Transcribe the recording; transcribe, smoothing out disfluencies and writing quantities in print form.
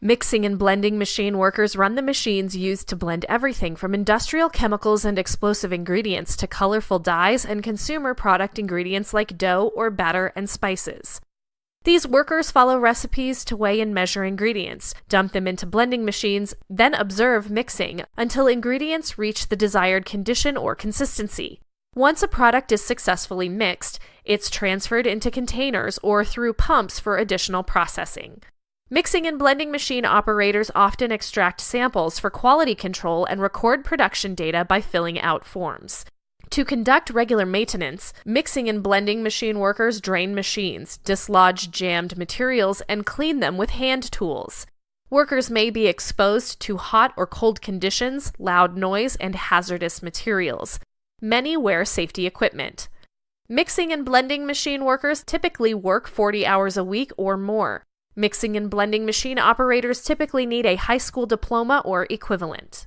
Mixing and blending machine workers run the machines used to blend everything from industrial chemicals and explosive ingredients to colorful dyes and consumer product ingredients like dough or batter and spices. These workers follow recipes to weigh and measure ingredients, dump them into blending machines, then observe mixing until ingredients reach the desired condition or consistency. Once a product is successfully mixed, it's transferred into containers or through pumps for additional processing. Mixing and blending machine operators often extract samples for quality control and record production data by filling out forms. To conduct regular maintenance, mixing and blending machine workers drain machines, dislodge jammed materials, and clean them with hand tools. Workers may be exposed to hot or cold conditions, loud noise, and hazardous materials. Many wear safety equipment. Mixing and blending machine workers typically work 40 hours a week or more. Mixing and blending machine operators typically need a high school diploma or equivalent.